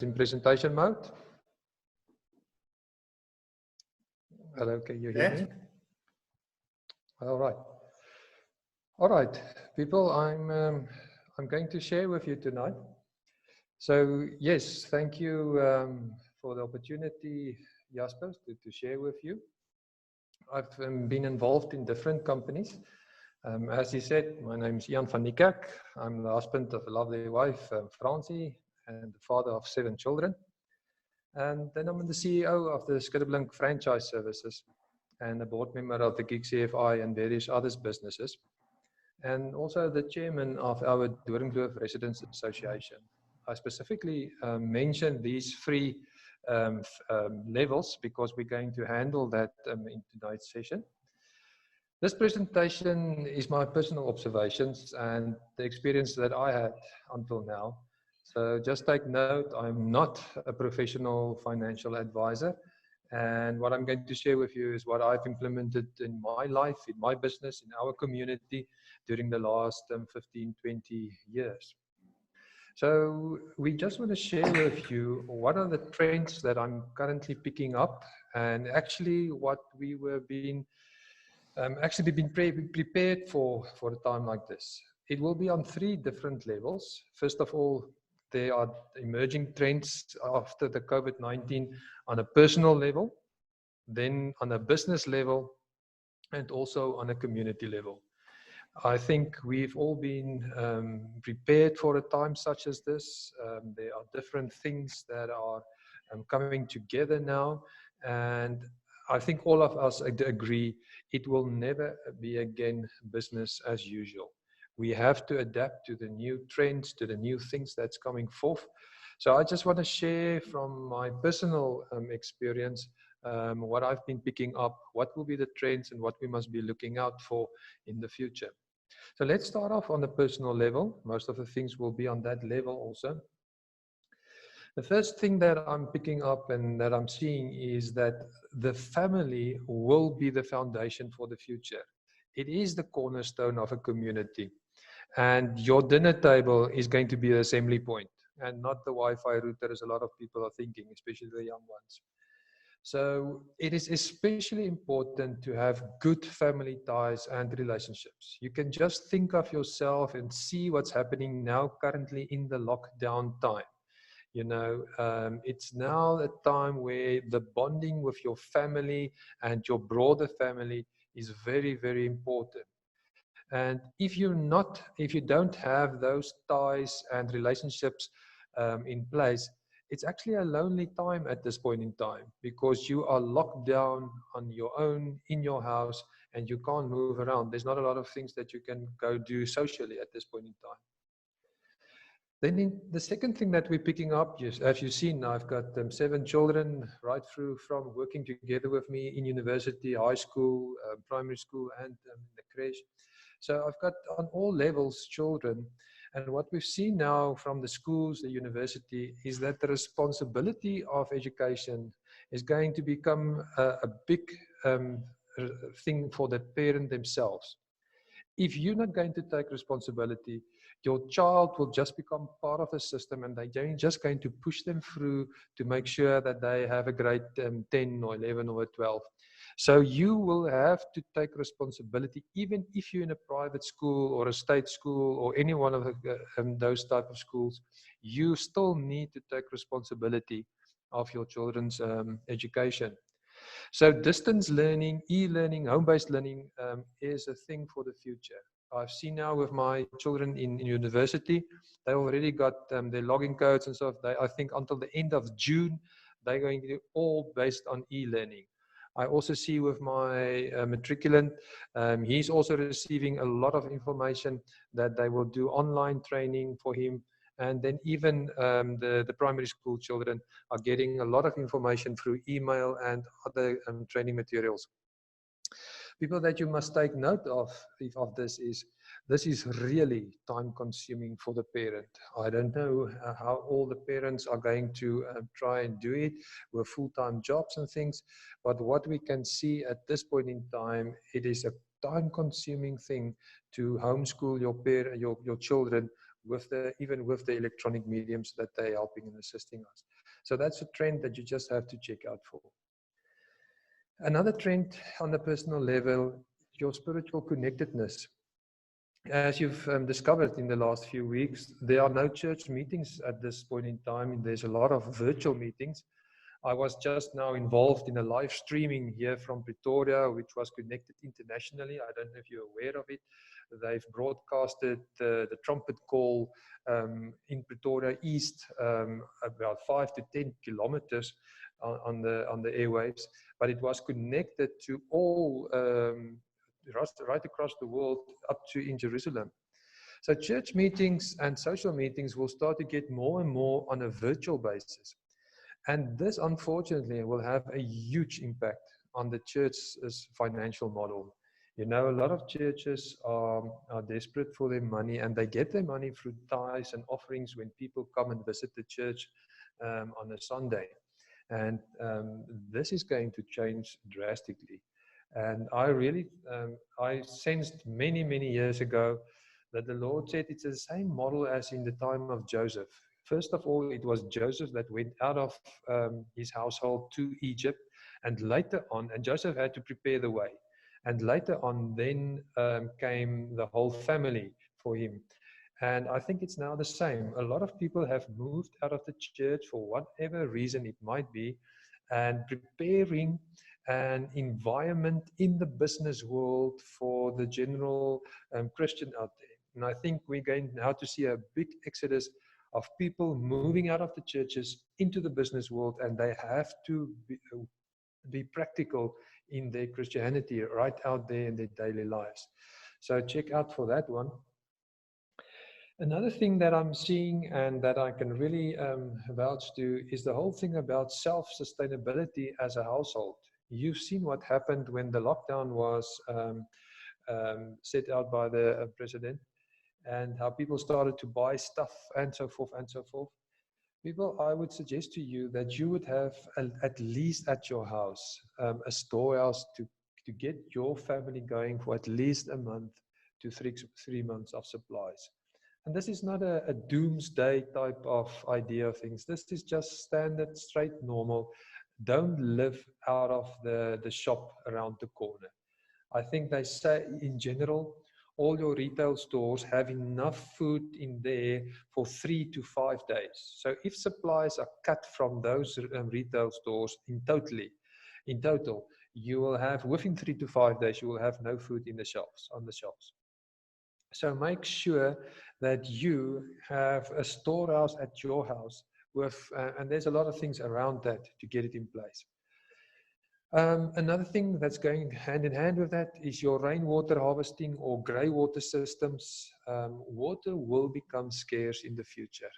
in presentation mode. Hello, can you hear me? All right, people. I'm going to share with you tonight. So yes, thank you for the opportunity, Jasper, to share with you. I've been involved in different companies. As he said, my name is Iaan van Niekerk. I'm the husband of a lovely wife, Francie, and the father of 7 children. And then I'm the CEO of the Skitterblink franchise services and a board member of the Gig CFI and various other businesses. And also the chairman of our Doornkloof Residents Association. I specifically mentioned these 3 levels because we're going to handle that in tonight's session. This presentation is my personal observations and the experience that I had until now. So just take note, I'm not a professional financial advisor. And what I'm going to share with you is what I've implemented in my life, in my business, in our community during the last 15, 20 years. So we just want to share with you what are the trends that I'm currently picking up and actually what we were being prepared for a time like this. It will be on 3 different levels. First of all, there are emerging trends after the COVID-19 on a personal level, then on a business level, and also on a community level. I think we've all been prepared for a time such as this. There are different things that are coming together now, and I think all of us agree it will never be again business as usual. We have to adapt to the new trends, to the new things that's coming forth. So I just want to share from my personal experience what I've been picking up, what will be the trends and what we must be looking out for in the future. So let's start off on the personal level. Most of the things will be on that level also. The first thing that I'm picking up and that I'm seeing is that the family will be the foundation for the future. It is the cornerstone of a community. And your dinner table is going to be the assembly point and not the Wi-Fi router, as a lot of people are thinking, especially the young ones. So it is especially important to have good family ties and relationships. You can just think of yourself and see what's happening now currently in the lockdown time. You know, it's now a time where the bonding with your family and your broader family is very, very important. And if you don't have those ties and relationships in place, it's actually a lonely time at this point in time because you are locked down on your own in your house and you can't move around. There's not a lot of things that you can go do socially at this point in time. Then the second thing that we're picking up, as you've seen, I've got 7 children right through from working together with me in university, high school, primary school, and the creche. So I've got on all levels children. And what we've seen now from the schools, the university, is that the responsibility of education is going to become a big thing for the parent themselves. If you're not going to take responsibility, your child will just become part of the system and they're just going to push them through to make sure that they have a grade 10 or 11 or 12. So you will have to take responsibility, even if you're in a private school or a state school or any one of those type of schools, you still need to take responsibility of your children's education. So distance learning, e-learning, home-based learning is a thing for the future. I've seen now with my children in university, they already got their login codes and stuff. I think until the end of June, they're going to do all based on e-learning. I also see with my matriculant, he's also receiving a lot of information that they will do online training for him. And then even the primary school children are getting a lot of information through email and other training materials. People that you must take note of this is really time consuming for the parent. I don't know how all the parents are going to try and do it with full-time jobs and things, but what we can see at this point in time, it is a time consuming thing to homeschool your children even with the electronic mediums that they're helping and assisting us. So that's a trend that you just have to check out for. Another trend on the personal level, your spiritual connectedness. As you've discovered in the last few weeks, there are no church meetings at this point in time. There's a lot of virtual meetings. I was just now involved in a live streaming here from Pretoria, which was connected internationally. I don't know if you're aware of it. They've broadcasted the trumpet call in Pretoria East, about 5 to 10 kilometers on the airwaves, but it was connected to all right across the world up to in Jerusalem. So church meetings and social meetings will start to get more and more on a virtual basis. And this, unfortunately, will have a huge impact on the church's financial model. You know, a lot of churches are desperate for their money, and they get their money through tithes and offerings when people come and visit the church on a Sunday. And this is going to change drastically. And I really, I sensed many, many years ago that the Lord said it's the same model as in the time of Joseph. First of all, it was Joseph that went out of his household to Egypt, and later on, and Joseph had to prepare the way. And later on, then came the whole family for him. And I think it's now the same. A lot of people have moved out of the church for whatever reason it might be, and preparing an environment in the business world for the general Christian out there. And I think we're going now to see a big exodus of people moving out of the churches into the business world, and they have to be practical in their Christianity right out there in their daily lives. So check out for that one. Another thing that I'm seeing and that I can really vouch to is the whole thing about self-sustainability as a household. You've seen what happened when the lockdown was set out by the president, and how people started to buy stuff and so forth and so forth. People, I would suggest to you that you would have at least at your house a storehouse to get your family going for at least a month to 3 months of supplies. And this is not a doomsday type of idea of things. This is just standard, straight, normal. Don't live out of the shop around the corner. I think they say in general, all your retail stores have enough food in there for 3 to 5 days. So if supplies are cut from those retail stores in total, you will have, within 3 to 5 days, you will have no food in the shelves, on the shelves. So make sure that you have a storehouse at your house with, and there's a lot of things around that to get it in place. Another thing that's going hand in hand with that is your rainwater harvesting or grey water systems. Water will become scarce in the future.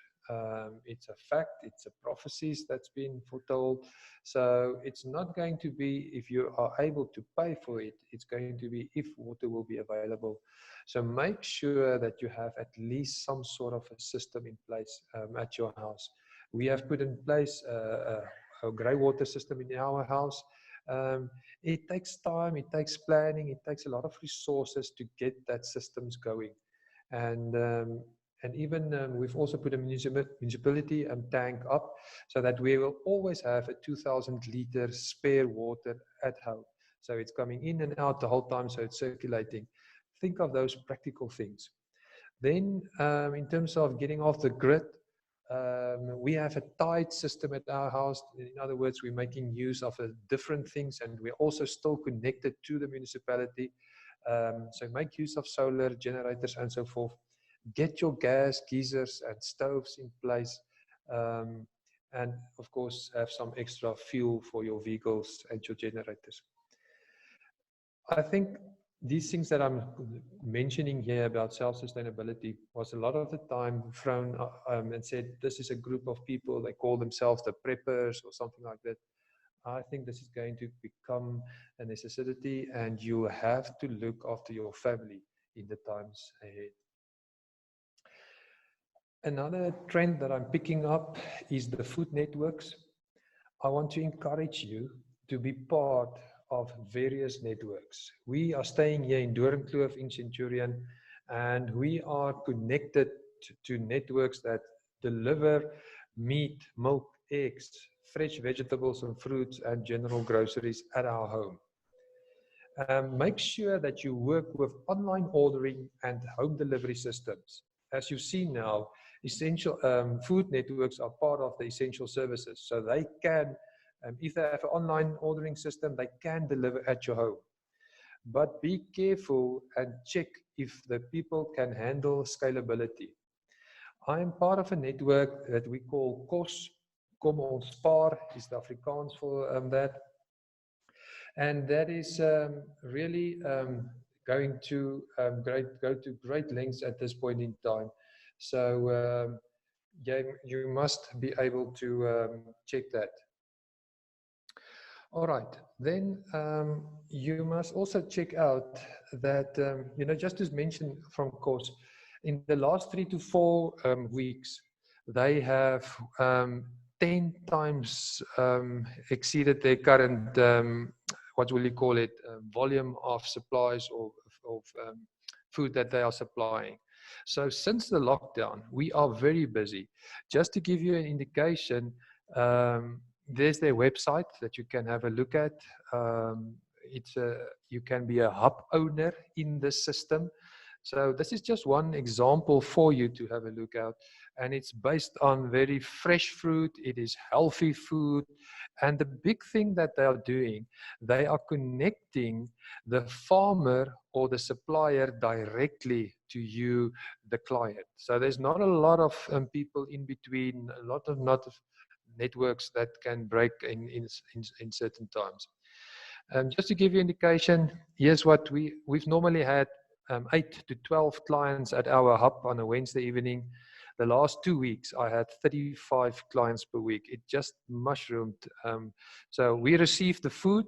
It's a fact, it's a prophecies that's been foretold. So it's not going to be if you are able to pay for it, it's going to be if water will be available. So make sure that you have at least some sort of a system in place at your house. We have put in place a grey water system in our house. It takes time, it takes planning, it takes a lot of resources to get that systems going. And even we've also put a municipality tank up so that we will always have a 2,000 liter spare water at home. So it's coming in and out the whole time, so it's circulating. Think of those practical things. Then in terms of getting off the grid, we have a tide system at our house. In other words, we're making use of different things, and we're also still connected to the municipality. So make use of solar generators and so forth. Get your gas, geysers, and stoves in place. And of course, have some extra fuel for your vehicles and your generators. I think these things that I'm mentioning here about self-sustainability was a lot of the time thrown and said, this is a group of people, they call themselves the preppers or something like that. I think this is going to become a necessity, and you have to look after your family in the times ahead. Another trend that I'm picking up is the food networks. I want to encourage you to be part of various networks. We are staying here in Doornkloof in Centurion, and we are connected to networks that deliver meat, milk, eggs, fresh vegetables and fruits, and general groceries at our home. Make sure that you work with online ordering and home delivery systems. As you see now, essential food networks are part of the essential services. So they can, if they have an online ordering system, they can deliver at your home. But be careful and check if the people can handle scalability. I am part of a network that we call COS. Kom ons spaar is the Afrikaans for that. And that is really going to go to great lengths at this point in time. So yeah, you must be able to check that. All right, then you must also check out that, you know, just as mentioned from course, in the last 3 to 4 weeks, they have 10 times exceeded their current, what will you call it, volume of supplies or of food that they are supplying. So since the lockdown, we are very busy. Just to give you an indication, there's their website that you can have a look at. You can be a hub owner in this system. So this is just one example for you to have a look at. And it's based on very fresh fruit. It is healthy food. And the big thing that they are doing, they are connecting the farmer or the supplier directly to you, the client. So there's not a lot of people in between, a lot of networks that can break in certain times. Just to give you an indication, here's what we've normally had 8 to 12 clients at our hub on a Wednesday evening. The last 2 weeks, I had 35 clients per week. It just mushroomed. So we received the food,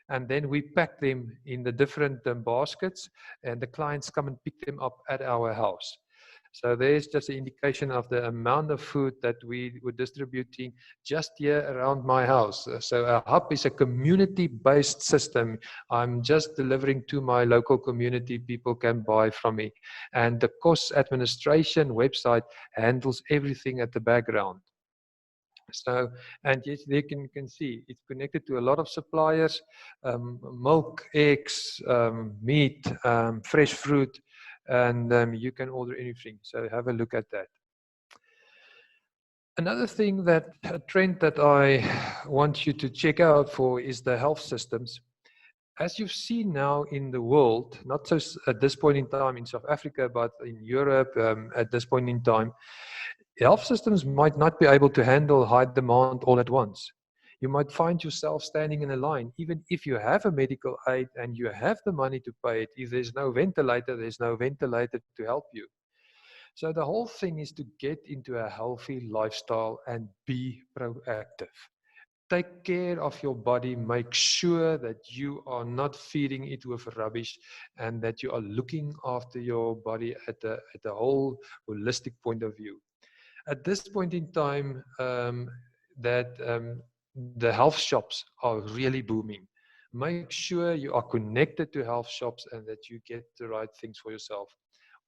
and then we pack them in the different baskets, and the clients come and pick them up at our house. So there's just an indication of the amount of food that we were distributing just here around my house. So our hub is a community-based system. I'm just delivering to my local community. People can buy from me. And the cost administration website handles everything at the background. So, and yes, they can see it's connected to a lot of suppliers, milk, eggs, meat, fresh fruit, and you can order anything. So have a look at that. Another thing a trend that I want you to check out for is the health systems. As you've seen now in the world, not just at this point in time in South Africa, but in Europe at this point in time, health systems might not be able to handle high demand all at once. You might find yourself standing in a line, even if you have a medical aid and you have the money to pay it. If there's no ventilator, there's no ventilator to help you. So the whole thing is to get into a healthy lifestyle and be proactive. Take care of your body. Make sure that you are not feeding it with rubbish and that you are looking after your body at the whole holistic point of view. At this point in time, the health shops are really booming. Make sure you are connected to health shops and that you get the right things for yourself.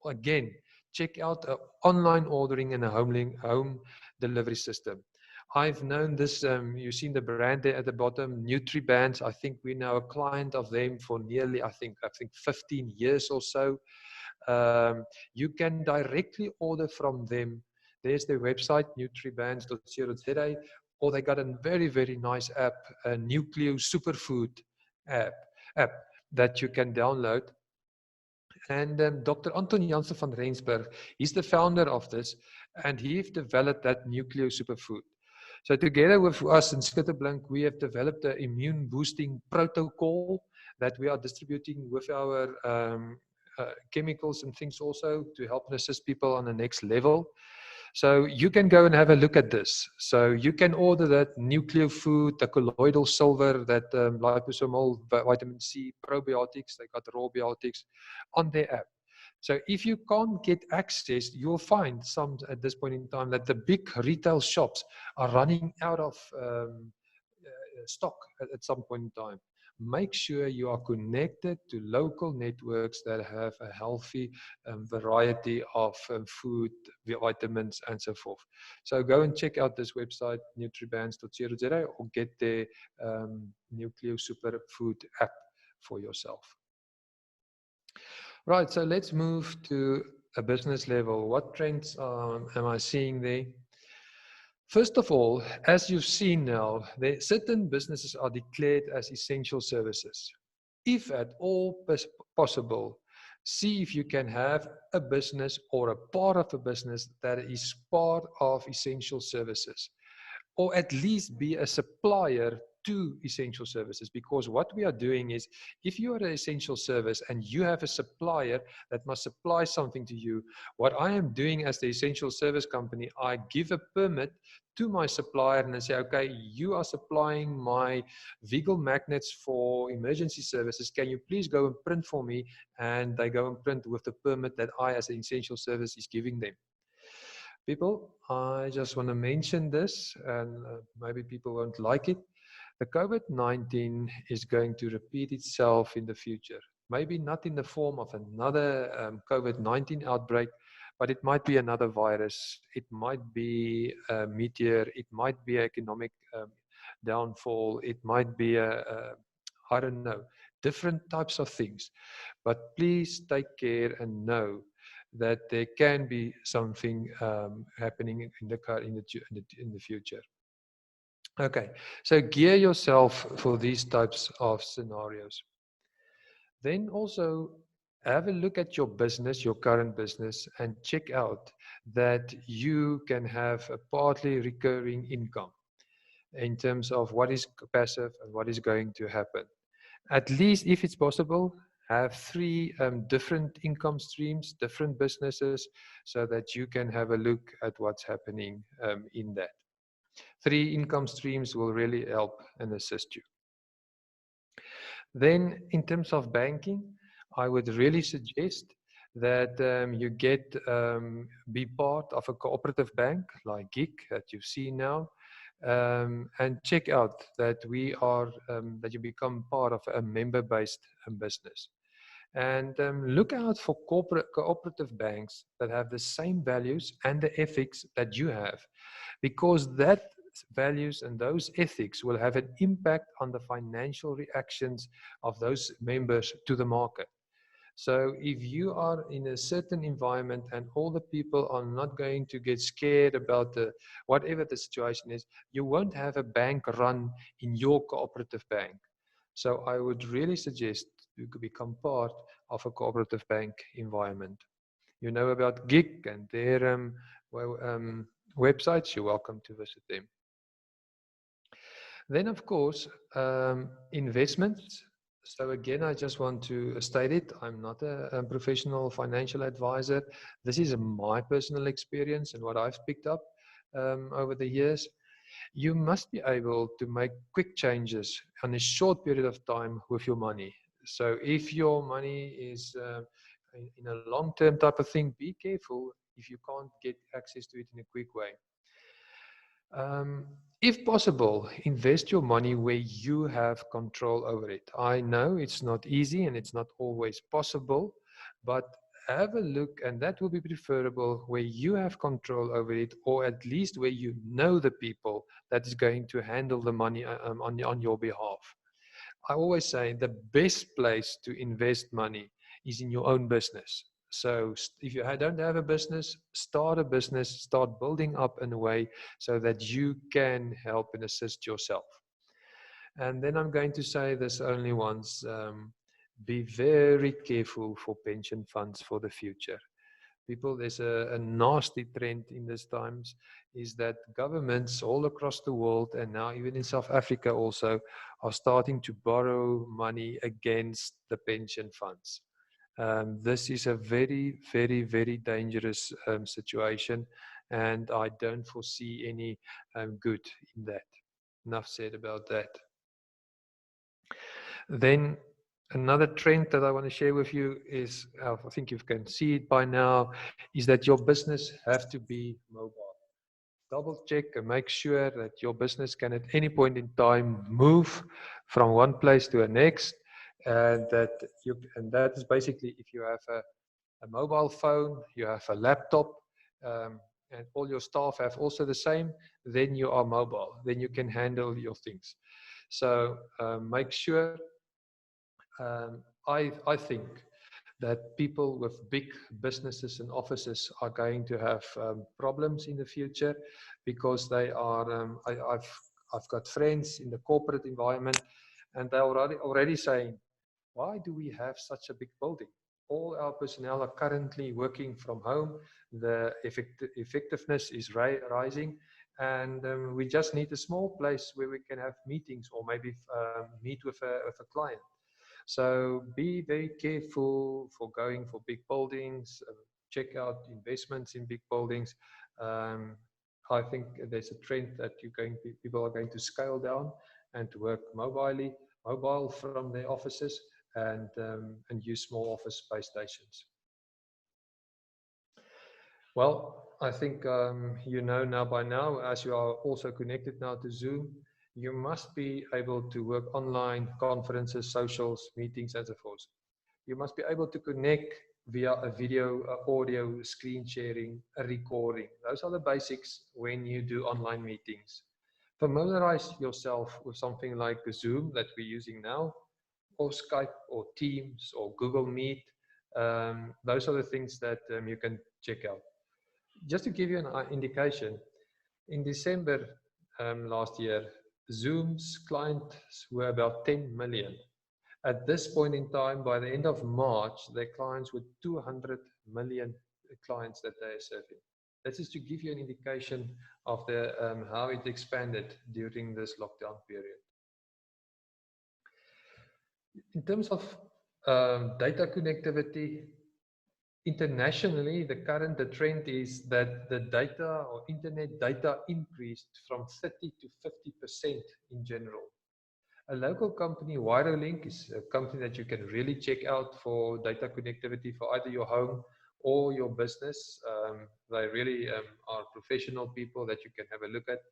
Again, check out online ordering and a home delivery system. I've known this, you've seen the brand there at the bottom, NutriBands. I think we're now a client of them for nearly, I think 15 years or so. You can directly order from them. There's their website, nutribands.co.za, or they got a very, very nice app, a Nucleo Superfood app that you can download. And Dr. Anton Janssen van Rensburg, he's the founder of this, and he's developed that Nucleo Superfood. So together with us in Skitterblink, we have developed an immune boosting protocol that we are distributing with our chemicals and things also to help and assist people on the next level. So you can go and have a look at this. So you can order that Nucleo food, the colloidal silver, that liposomal vitamin C, probiotics, they got raw biotics on their app. So if you can't get access, you'll find some at this point in time that the big retail shops are running out of stock at some point in time. make sure you are connected to local networks that have a healthy variety of food, vitamins, and so forth. So go and check out this website, nutribands.co.za, or get the Nucleo Superfood app for yourself. Right, so let's move to a business level. What trends am I seeing there? First of all, as you've seen now, certain businesses are declared as essential services. If at all possible, see if you can have a business or a part of a business that is part of essential services, or at least be a supplier to essential services. Because what we are doing is, if you are an essential service and you have a supplier that must supply something to you, what I am doing as the essential service company, I give a permit to my supplier and I say, okay, you are supplying my vehicle magnets for emergency services. Can you please go and print for me? And they go and print with the permit that I as an essential service is giving them. People, I just want to mention this, and maybe people won't like it. The COVID-19 is going to repeat itself in the future. Maybe not in the form of another COVID-19 outbreak, but it might be another virus. It might be a meteor. It might be economic downfall. It might be I don't know, different types of things. But please take care and know that there can be something happening in the future. Okay, so gear yourself for these types of scenarios. Then also have a look at your business, your current business, and check out that you can have a partly recurring income in terms of what is passive and what is going to happen. At least, if it's possible, have three different income streams, different businesses, so that you can have a look at what's happening in that. 3 income streams will really help and assist you. Then, in terms of banking, I would really suggest that you be part of a cooperative bank like GIG that you see now. And check out that that you become part of a member-based business. And look out for cooperative banks that have the same values and the ethics that you have, because that values and those ethics will have an impact on the financial reactions of those members to the market. So if you are in a certain environment and all the people are not going to get scared about whatever the situation is, you won't have a bank run in your cooperative bank. So I would really suggest you could become part of a cooperative bank environment. You know about GIG and their websites, you're welcome to visit them. Then, of course, investments. So again, I just want to state it. I'm not a professional financial advisor. This is my personal experience and what I've picked up over the years. You must be able to make quick changes on a short period of time with your money. So if your money is in a long-term type of thing, be careful if you can't get access to it in a quick way. If possible, invest your money where you have control over it. I know it's not easy and it's not always possible, but have a look, and that will be preferable where you have control over it, or at least where you know the people that is going to handle the money on your behalf. I always say the best place to invest money is in your own business. So if you don't have a business, start building up in a way so that you can help and assist yourself. And then I'm going to say this only once, be very careful for pension funds for the future. People, there's a nasty trend in these times, is that governments all across the world, and now even in South Africa also, are starting to borrow money against the pension funds. This is a very, very, very dangerous situation, and I don't foresee any good in that. Enough said about that. Then another trend that I want to share with you is, I think you can see it by now, is that your business have to be mobile. double check and make sure that your business can at any point in time move from one place to the next, and that is basically if you have a mobile phone, you have a laptop, and all your staff have also the same, then you are mobile, then you can handle your things. So make sure, I think that people with big businesses and offices are going to have problems in the future, because they are, I've got friends in the corporate environment, and they're already saying, why do we have such a big building? All our personnel are currently working from home. The effectiveness is rising, and we just need a small place where we can have meetings, or maybe meet with a client. So be very careful for going for big buildings. Check out investments in big buildings. I think there's a trend that people are going to scale down and to work mobile from their offices, and use small office space stations. Well, I think you know now by now, as you are also connected now to Zoom, you must be able to work online, conferences, socials, meetings, and so forth. You must be able to connect via a video, audio, screen sharing, a recording. Those are the basics when you do online meetings. Familiarize yourself with something like Zoom that we're using now, or Skype, or Teams, or Google Meet. Those are the things that you can check out. Just to give you an indication, in December last year, Zoom's clients were about 10 million. At this point in time, by the end of March, their clients were 200 million clients that they are serving. That's just to give you an indication of how it expanded during this lockdown period. In terms of data connectivity, internationally, the trend is that the data or internet data increased from 30 to 50% in general. A local company, WiFi, is a company that you can really check out for data connectivity for either your home or your business. They really are professional people that you can have a look at.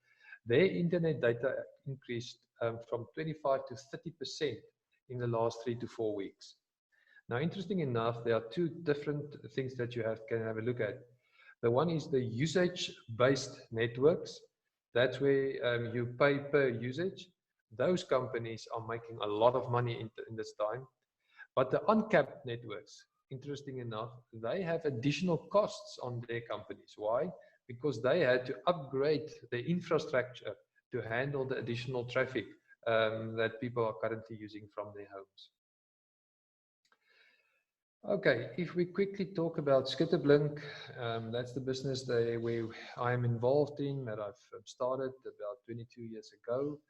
Their internet data increased from 25 to 30% in the last 3 to 4 weeks. Now, interesting enough, there are two different things that you can have a look at. The one is the usage-based networks. That's where you pay per usage. Those companies are making a lot of money in this time. But the uncapped networks, interesting enough, they have additional costs on their companies. Why? Because they had to upgrade the infrastructure to handle the additional traffic that people are currently using from their homes. Okay, if we quickly talk about Skitterblink, that's the business where I am involved in, that I've started about 22 years ago.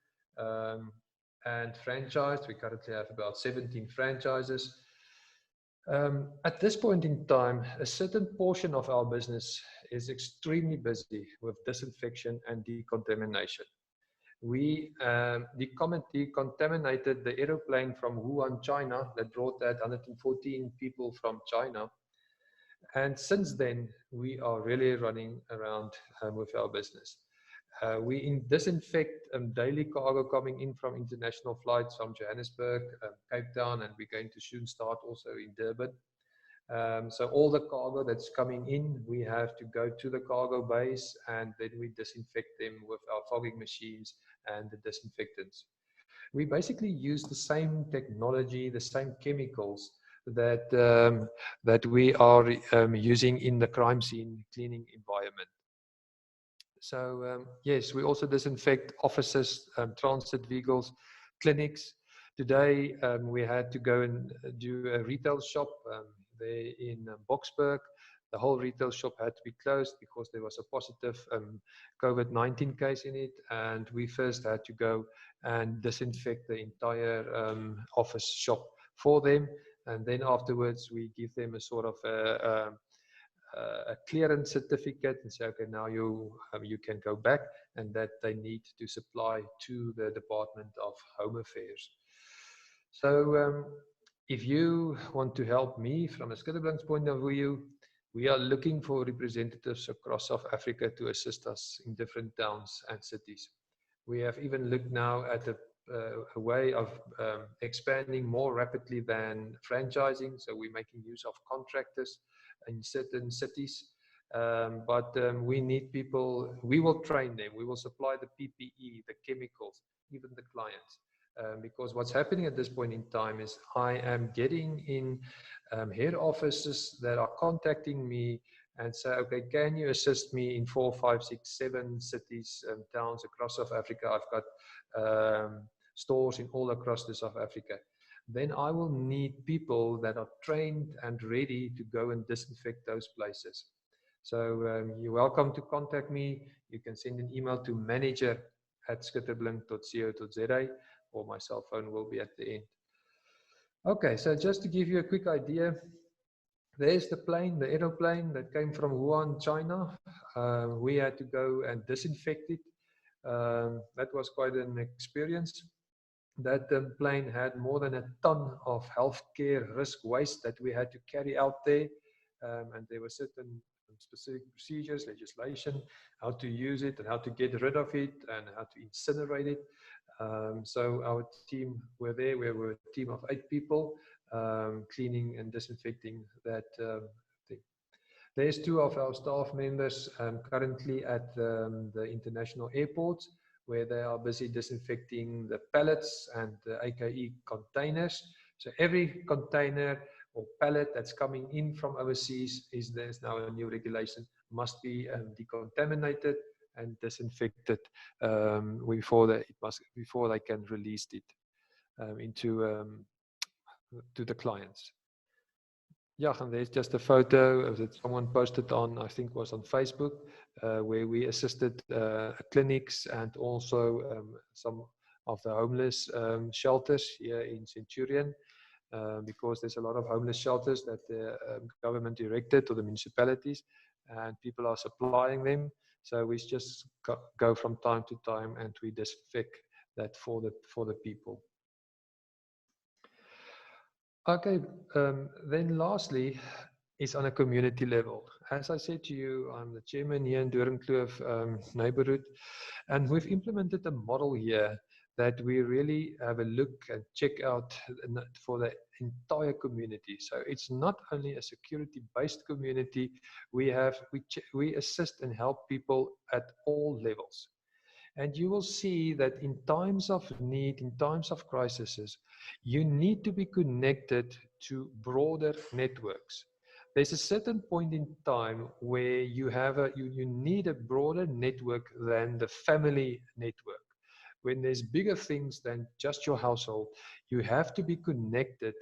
And franchised, we currently have about 17 franchises. At this point in time, a certain portion of our business is extremely busy with disinfection and decontamination. We decontaminated the aeroplane from Wuhan, China, that brought that 114 people from China. And since then, we are really running around with our business. We disinfect daily cargo coming in from international flights from Johannesburg, Cape Town, and we're going to soon start also in Durban. So all the cargo that's coming in, we have to go to the cargo base, and then we disinfect them with our fogging machines and the disinfectants. We basically use the same technology, the same chemicals that we are using in the crime scene cleaning environment. So yes, we also disinfect offices, transit vehicles, clinics. Today we had to go and do a retail shop there in Boksburg. The whole retail shop had to be closed because there was a positive COVID-19 case in it, and we first had to go and disinfect the entire office shop for them, and then afterwards we give them a sort of a clearance certificate and say, okay, now you can go back, and that they need to supply to the Department of Home Affairs. So if you want to help me from a Skitterblink's point of view, We are looking for representatives across South Africa to assist us in different towns and cities. We have even looked now at a way of expanding more rapidly than franchising. So we're making use of contractors in certain cities. But we need people, we will train them, we will supply the PPE, the chemicals, even the clients. Because what's happening at this point in time is I am getting in head offices that are contacting me and say, okay, can you assist me in 4, 5, 6, 7 cities and towns across South Africa? I've got stores in all across the South Africa. Then I will need people that are trained and ready to go and disinfect those places. So you're welcome to contact me. You can send an email to manager@skitterblink.co.za, or my cell phone will be at the end. Okay, so just to give you a quick idea, there's the plane, the aeroplane that came from Wuhan, China. We had to go and disinfect it. That was quite an experience. That plane had more than a ton of healthcare risk waste that we had to carry out there. And there were certain specific procedures, legislation, how to use it and how to get rid of it and how to incinerate it. So our team were there. We were a team of 8 people cleaning and disinfecting that thing. There's 2 of our staff members currently at the international airports, where they are busy disinfecting the pallets and the AKE containers. So every container or pallet that's coming in from overseas, there's now a new regulation, must be decontaminated and disinfected before they can release it to the clients. Yeah, and there's just a photo that someone posted on, I think was on Facebook, where we assisted clinics and also some of the homeless shelters here in Centurion, because there's a lot of homeless shelters that the government erected, or the municipalities, and people are supplying them. So we just go from time to time and we disinfect that for the people. Okay, then lastly is on a community level. As I said to you, I'm the chairman here in Doornkloof neighborhood, and we've implemented a model here that we really have a look and check out for the entire community. So it's not only a security-based community, we assist and help people at all levels. And you will see that in times of need, in times of crises, you need to be connected to broader networks. There's a certain point in time where you need a broader network than the family network. When there's bigger things than just your household, you have to be connected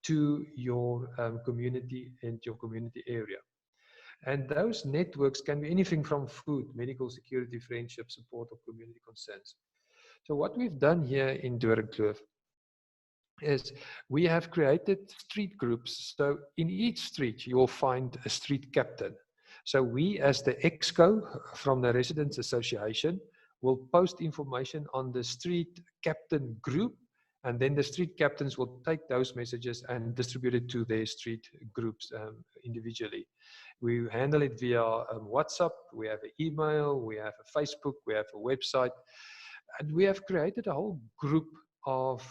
to your community and your community area. And those networks can be anything from food, medical security, friendship, support, or community concerns. So what we've done here in Doornkloof is we have created street groups. So in each street, you will find a street captain. So we, as the EXCO from the Residents Association, will post information on the street captain group, and then the street captains will take those messages and distribute it to their street groups individually. We handle it via WhatsApp, we have an email, we have a Facebook, we have a website, and we have created a whole group of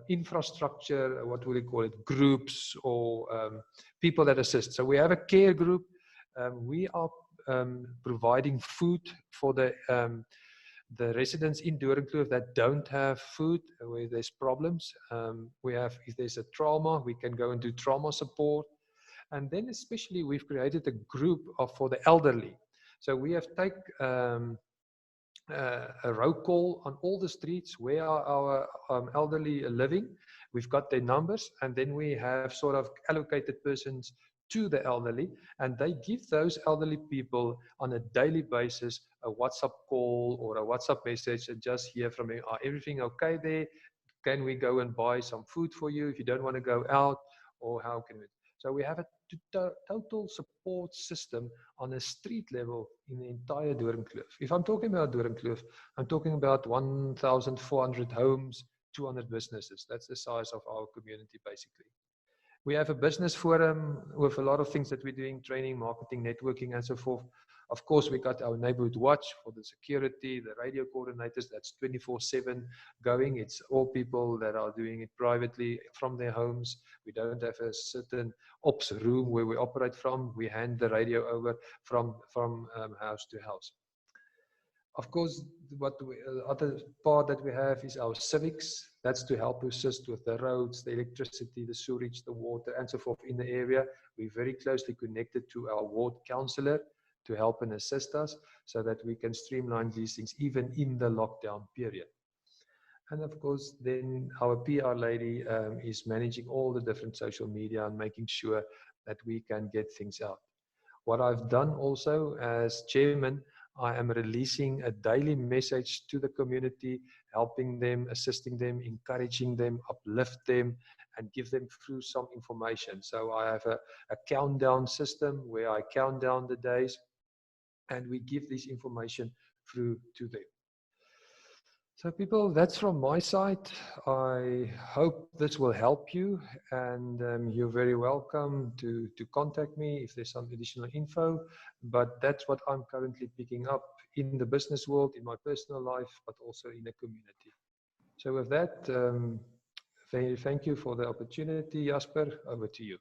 infrastructure, what would we call it, groups or people that assist. So we have a care group. We are providing food for the residents in Doornkloof that don't have food, where there's problems. If there's a trauma, we can go and do trauma support. And then especially we've created a group for the elderly. So we have taken a roll call on all the streets where are our elderly living. We've got their numbers, and then we have sort of allocated persons to the elderly, and they give those elderly people on a daily basis a WhatsApp call or a WhatsApp message and just hear from them, are everything okay there? Can we go and buy some food for you if you don't want to go out, or how can we? So we have a total support system on a street level in the entire Doornkloof. If I'm talking about Doornkloof, I'm talking about 1,400 homes, 200 businesses. That's the size of our community, basically. We have a business forum with a lot of things that we're doing, training, marketing, networking, and so forth. Of course, we got our neighborhood watch for the security, the radio coordinators, that's 24/7 going. It's all people that are doing it privately from their homes. We don't have a certain ops room where we operate from. We hand the radio over from house to house. Of course, other part that we have is our civics. That's to help assist with the roads, the electricity, the sewage, the water, and so forth in the area. We're very closely connected to our ward councillor to help and assist us so that we can streamline these things even in the lockdown period. And of course, then our PR lady is managing all the different social media and making sure that we can get things out. What I've done also as chairman, I am releasing a daily message to the community, helping them, assisting them, encouraging them, uplift them, and give them through some information. So I have a countdown system where I count down the days and we give this information through to them. So people, that's from my side. I hope this will help you, and you're very welcome to contact me if there's some additional info. But that's what I'm currently picking up in the business world, in my personal life, but also in the community. So with that, thank you for the opportunity, Jasper. Over to you.